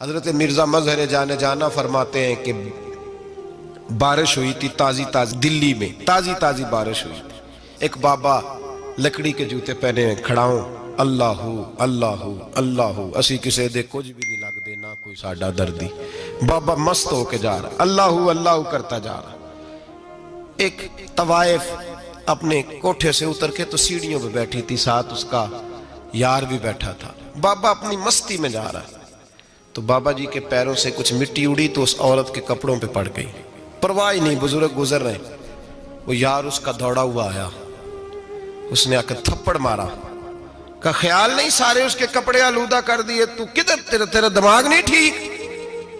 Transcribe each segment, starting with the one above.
حضرت مرزا مظہر جانے جانا فرماتے ہیں کہ بارش ہوئی تھی تازی دلی میں تازی بارش ہوئی تھی. ایک بابا لکڑی کے جوتے پہنے ہیں کھڑا ہوں اللہ اللہ اللہ اسی کسے دے کچھ بھی نہیں لگ دے نہ کوئی ساڈا دردی. بابا مست ہو کے جا رہا اللہ اللہ کرتا جا رہا. ایک طوائف اپنے کوٹھے سے اتر کے تو سیڑھیوں پہ بیٹھی تھی, ساتھ اس کا یار بھی بیٹھا تھا. بابا اپنی مستی میں جا رہا ہے تو بابا جی کے پیروں سے کچھ مٹی اڑی تو اس عورت کے کپڑوں پہ پڑ گئی. پرواہ ہی نہیں, بزرگ گزر رہے. وہ یار اس کا دوڑا ہوا آیا, اس نے آ کر تھپڑ مارا. کا خیال نہیں سارے اس کے کپڑے آلودہ کر دیے, تو کدھر تیرا دماغ نہیں ٹھیک.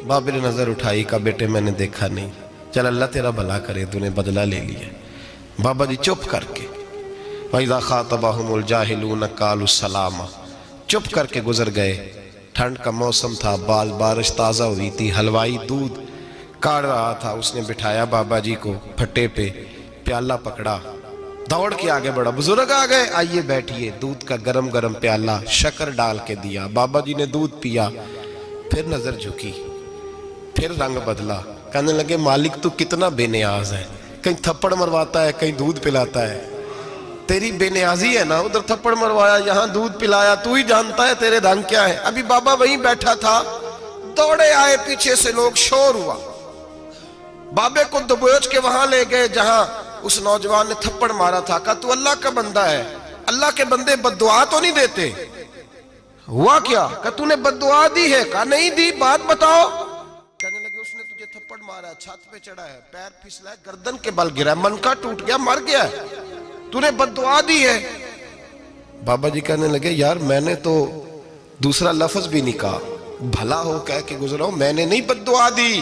بابا نے نظر اٹھائی, کہا بیٹے میں نے دیکھا نہیں, چل اللہ تیرا بھلا کرے, تو نے بدلہ لے لیا. بابا جی چپ کر کے وَإِذَا خَاطَبَهُمُ الْجَاهِلُونَ قَالُوا السَّلَامَ چپ کر کے گزر گئے. ٹھنڈ کا موسم تھا, بارش تازہ ہوئی تھی, حلوائی دودھ کاڑ رہا تھا. اس نے بٹھایا بابا جی کو پھٹے پہ, پیالہ پکڑا, دوڑ کے آگے بڑھا. بزرگ آ گئے, آئیے بیٹھیے. دودھ کا گرم پیالہ شکر ڈال کے دیا. بابا جی نے دودھ پیا, پھر نظر جھکی, پھر رنگ بدلا. کہنے لگے مالک تو کتنا بے نیاز ہے, کہیں تھپڑ مرواتا ہے کہیں دودھ پلاتا ہے. تیری بے نیازی ہے نا, ادھر تھپڑ مروایا یہاں دودھ پلایا, تو ہی جانتا ہے تیرے رنگ کیا ہے. ابھی بابا وہیں بیٹھا تھا, دوڑے آئے پیچھے سے لوگ, شور ہوا. بابے کو دبوچ کے وہاں لے گئے جہاں اس نوجوان نے تھپڑ مارا تھا. کہا تو اللہ کا بندہ ہے, اللہ کے بندے بد دعا تو نہیں دیتے. ہوا کیا؟ کہا تو نے بد دعا دی ہے. کہا نہیں دی, بات بتاؤ. کہنے لگے اس نے تجھے تھپڑ مارا ہے, چھت پہ چڑھا ہے, پیر پھسلا ہے, گردن کے بل گرا ہے, من کا ٹوٹ گیا, مر گیا ہے, تو نے بد دعا دی ہے. بابا جی کہنے لگے یار میں نے تو دوسرا لفظ بھی نہیں کہا, بھلا ہو کہہ کے گزرا ہوں, میں نے نہیں بد دعا دی.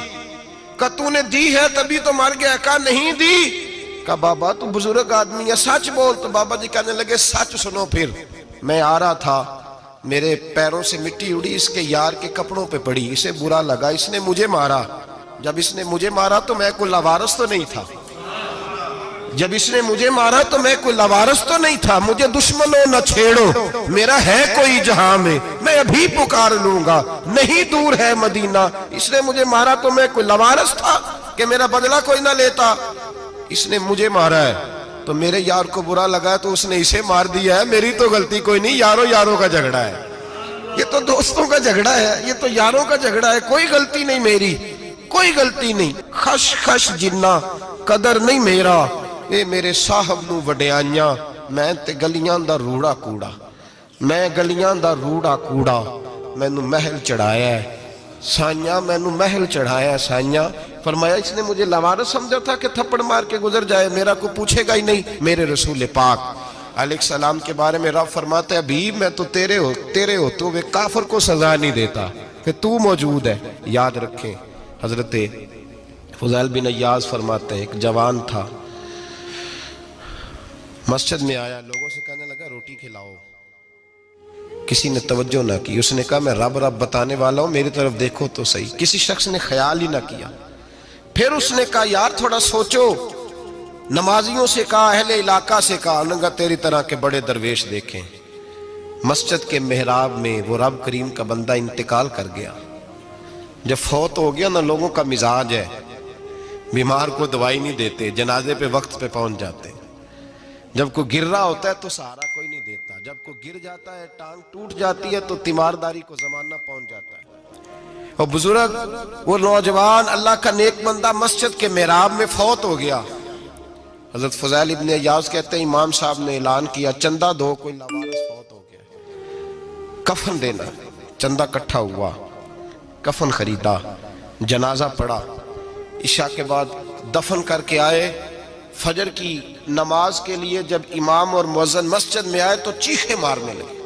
کہا تو نے دی ہے تبھی تو مر گیا. کہا نہیں دی. کہا بابا تو بزرگ آدمی ہے, سچ بول. تو بابا جی کہنے لگے سچ سنو. پھر میں آ رہا تھا, میرے پیروں سے مٹی اڑی, اس کے یار کے کپڑوں پہ پڑی, اسے برا لگا, اس نے مجھے مارا. جب اس نے مجھے مارا تو میں کوئی لاوارث تو نہیں تھا. جب اس نے مجھے مارا تو میں کوئی لاوارث تو نہیں تھا. مجھے دشمنوں نہ چھیڑو, میرا ہے کوئی جہاں میں ابھی پکار لوں گا, نہیں دور ہے مدینہ. اس نے مجھے مارا تو میں کوئی لاوارث تھا کہ میرا بدلہ کوئی نہ لیتا. اس نے مجھے مارا ہے تو میرے یار کو برا لگا ہے تو اس نے اسے مار دیا ہے, میری تو غلطی کوئی نہیں. یاروں کا جھگڑا ہے, یہ تو دوستوں کا جھگڑا ہے, یہ تو یاروں کا جھگڑا ہے, کوئی غلطی نہیں میری, کوئی غلطی نہیں. خش جنہ قدر نہیں میرا, اے میرے صاحب نو وڈیاں, میں تے گلیاں دا روڑا کوڑا, میں گلیاں دا روڑا کوڑا, میں نو محل چڑھایا ہے سائیاں, میں نو محل چڑھایا ہے سائیاں. فرمایا اس نے مجھے لاوارث سمجھا تھا کہ تھپڑ مار کے گزر جائے, میرا کو پوچھے گا ہی نہیں. میرے رسول پاک علیہ السلام کے بارے میں رب فرماتا ہے ابھی میں تو تیرے ہو تو وہ کافر کو سزا نہیں دیتا کہ تو موجود ہے. یاد رکھیں حضرت فضیل بن عیاض فرماتے ہیں ایک جوان تھا, مسجد میں آیا, لوگوں سے کہنے لگا روٹی کھلاؤ. کسی نے توجہ نہ کی. اس نے کہا میں رب بتانے والا ہوں, میری طرف دیکھو تو صحیح. کسی شخص نے خیال ہی نہ کیا. پھر اس نے کہا یار تھوڑا سوچو. نمازیوں سے کہا, اہل علاقہ سے کہا, انہوں نے کہا تیری طرح کے بڑے درویش دیکھیں. مسجد کے محراب میں وہ رب کریم کا بندہ انتقال کر گیا. جب فوت ہو گیا نا, لوگوں کا مزاج ہے, بیمار کو دوائی نہیں دیتے, جنازے پہ وقت پہ پہنچ جاتے. جب کوئی گر رہا ہوتا ہے تو سہارا کوئی نہیں دیتا, جب کوئی گر جاتا ہے ٹانگ ٹوٹ جاتی ہے تو تیمارداری کو زمانہ پہنچ جاتا ہے. اور بزرگ وہ نوجوان اللہ کا نیک بندہ مسجد کے محراب میں فوت ہو گیا. حضرت فضیل ابن عیاض کہتے ہیں امام صاحب نے اعلان کیا چندہ دو, کوئی لاوارث فوت ہو گیا, کفن دینا. چندہ کٹھا ہوا, کفن خریدا, جنازہ پڑا, عشاء کے بعد دفن کر کے آئے. فجر کی نماز کے لیے جب امام اور مؤذن مسجد میں آئے تو چیخیں مارنے لگے,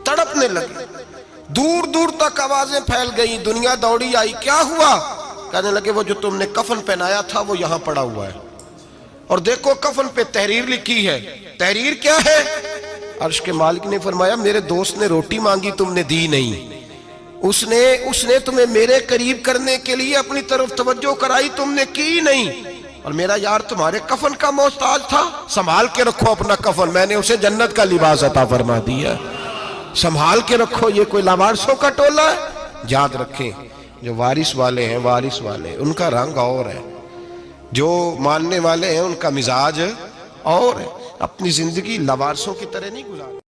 تڑپنے لگے, دور دور تک آوازیں پھیل گئیں. دنیا دوڑی آئی, کیا ہوا؟ کہنے لگے وہ جو تم نے کفن پہنایا تھا وہ یہاں پڑا ہوا ہے, اور دیکھو کفن پہ تحریر لکھی ہے. تحریر کیا ہے؟ عرش کے مالک نے فرمایا میرے دوست نے روٹی مانگی تم نے دی نہیں, اس نے تمہیں میرے قریب کرنے کے لیے اپنی طرف توجہ کرائی, تم نے کی نہیں. اور میرا یار تمہارے کفن کا محتاج تھا, سنبھال کے رکھو اپنا کفن, میں نے اسے جنت کا لباس عطا فرما دیا, سنبھال کے رکھو. یہ کوئی لاوارثوں کا ٹولہ ہے؟ یاد رکھیں جو وارث والے ہیں، وارث والے ان کا رنگ اور ہے، جو ماننے والے ہیں ان کا مزاج اور ہے. اپنی زندگی لوارثوں کی طرح نہیں گزار